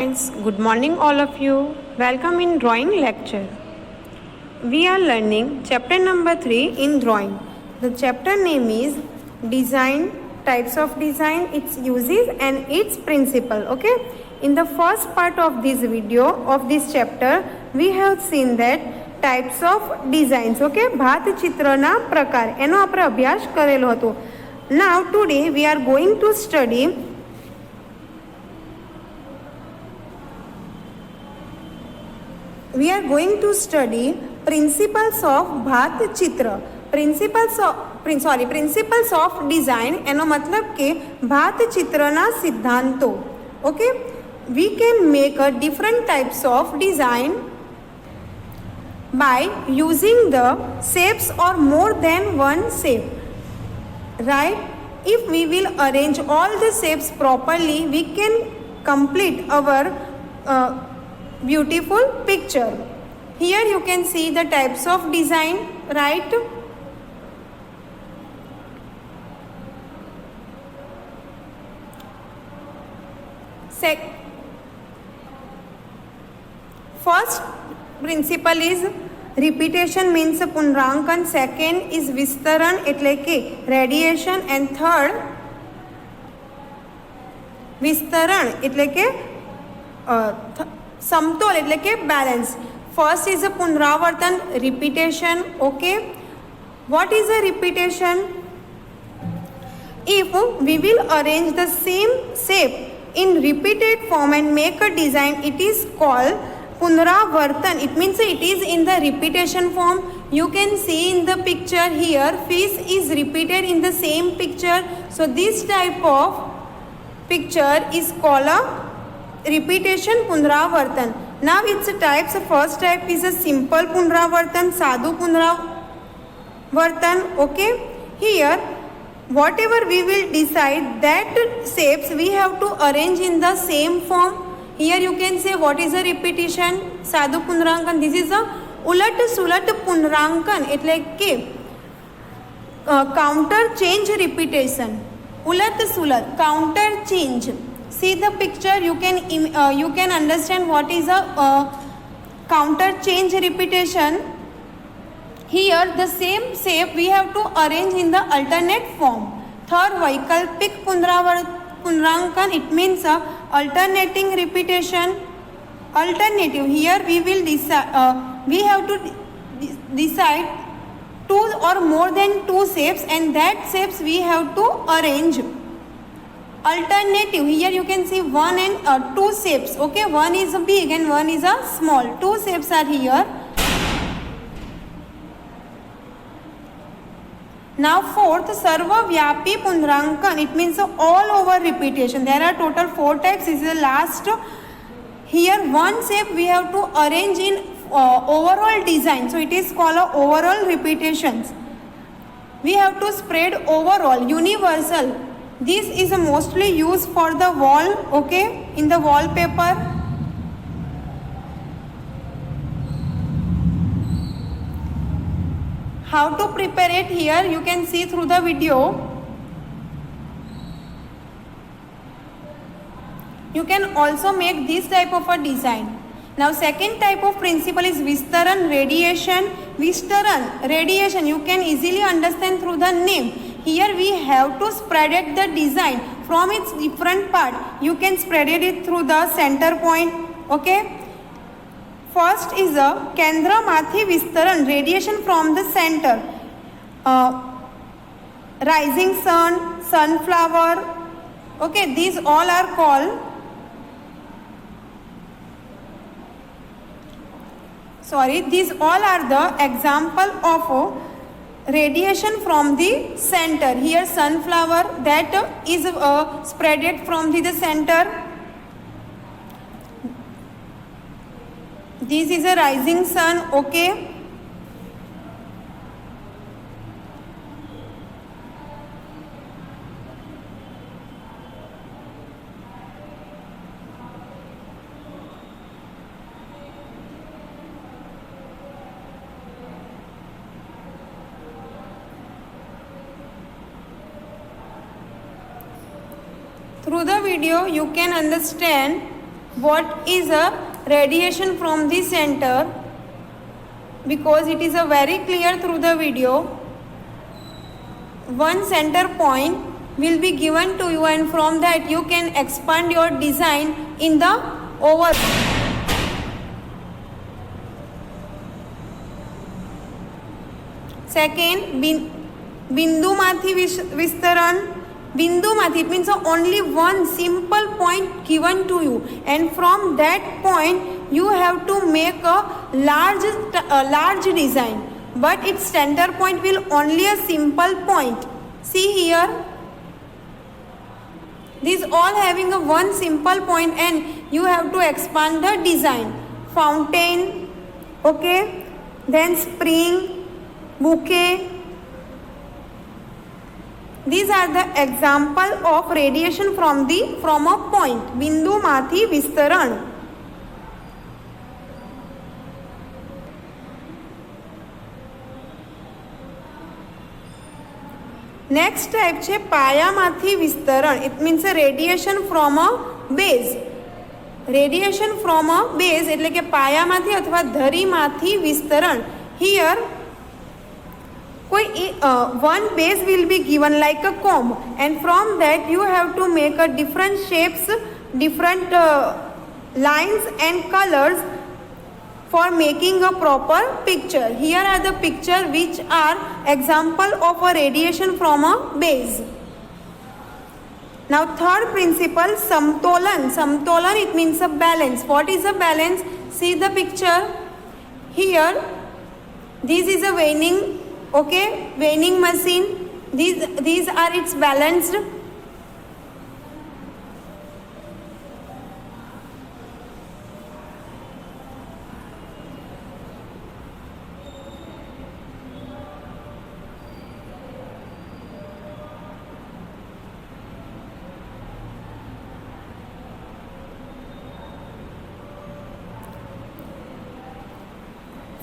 Friends, good morning all of you. Welcome in drawing lecture. We are learning chapter number 3 in drawing. The chapter name is design, types of design, its uses and its principle. Okay. In the first part of this video of this chapter, we have seen that types of designs. Okay. ભાત ચિત્રના પ્રકાર એનો આપણે અભ્યાસ કરેલો હતો. Now today we are going to study principles of ભાત ચિત્ર. Principles of design એનો મતલબ કે ભાત ચિત્રના સિદ્ધાંતો. Okay, we can make a different types of design by using the shapes or more than one shape, right? If we will arrange all the shapes properly, we can complete our beautiful picture. Here you can see the types of design, right? First principle is repetition, means પુનરાંકન. Second is વિસ્તરણ એટલે કે radiation, and third વિસ્તરણ એટલે કે સમતોલ એટલે કે balance. First is a પુનરાવર્તન, repetition. Okay, what is a repetition? If we will arrange the same shape in repeated form and make a design, it is called punaravartan. It means it is in the repetition form. You can see in the picture here, fish is repeated in the same picture. So this type of picture is called a repetition punaravartan. Now its types. First type is a simple punaravartan, sadhu punaravartan. Okay, here whatever we will decide, that shapes we have to arrange in the same form. Here you can say what is a repetition, sadhu punrankan. This is a ulat sulat punrankan એટલે કે counter change repetition. Ulat sulat counter change. See the picture, you can understand what is a counter change repetition. Here the same shape we have to arrange in the alternate form. Third, vaikalpik punrankan, it means alternating repetition. Alternative, here we will decide, we have to decide two or more than two shapes, and that shapes we have to arrange. Alternative, here you can see one and two shapes. Okay, one is a big and one is a small. Two shapes are here. Now fourth, sarvavyapi punrankan, it means all over repetition. There are total 4 types. This is the last. Here one shape we have to arrange in overall design, so it is called overall repetitions. We have to spread overall, universal. This is mostly used for the wall. Okay, in the wallpaper. How to prepare it, here you can see through the video. You can also make this type of a design. Now second type of principle is vistaran, radiation. Vistaran, radiation, you can easily understand through the name. Here we have to spread it the design from its different part. You can spread it through the center point. Okay, first is a kendra mathi vistaran, radiation from the center. Rising sun, sunflower. Okay, these all are called these all are the example of radiation from the center. Here sunflower, that is spreaded from the center. This is a rising sun. Okay, through the video you can understand what is a radiation from the center, because it is a very clear through the video. One center point will be given to you, and from that you can expand your design in the oval. Second, બિંદુમાંથી વિસ્તરણ. બિંદુમાંથી, it means only one simple point given to you, and from that point you have to make a large design, but its center point will only a simple point. See here, these all having a one simple point, and you have to expand the design. Fountain, okay, then spring, bouquet. These are the example of radiation from a point. બિંદુમાંથી વિસ્તરણ. Next type છે પાયામાંથી વિસ્તરણ. It means a radiation from a base. Radiation from a base એટલે કે પાયામાંથી અથવા ધરીમાંથી વિસ્તરણ. Here one base will be given like a comb, and from that you have to make a different shapes, different lines and colors for making a proper picture. Here are the picture which are example of a radiation from a base. Now third principle, samtolan. Samtolan, it means a balance. What is a balance? See the picture here. This is a weighing machine. These are its balanced.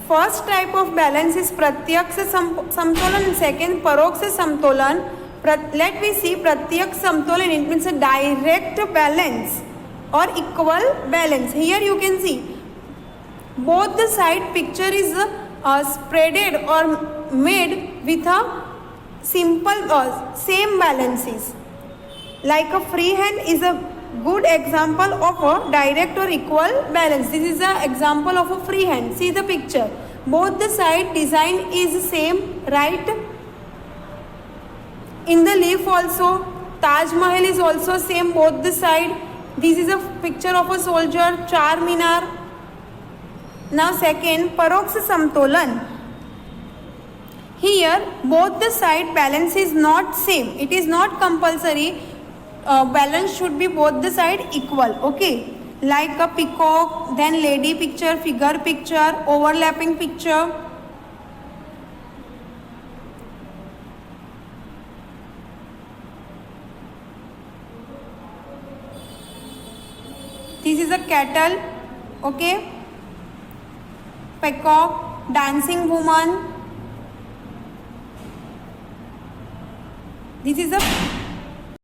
First type of balance is pratyaksh samtolan, and second paroksh samtolan. Let me see pratyaksh samtolan. It means a direct balance or equal balance. Here you can see both the side picture is spreaded or made with a simple same balances. Like a free hand is a good example of a direct or equal balance. This is an example of a free hand. See the picture. Both the side design is same, right? In the leaf also, Taj Mahal is also same both the side. This is a picture of a soldier, Char Minar. Now second, paroksh samtolan. Here both the side balance is not same. It is not compulsory. Balance should be both the side equal. Okay, like a peacock, then lady picture, figure picture, overlapping picture. This is a cattle, okay, peacock, dancing woman. This is a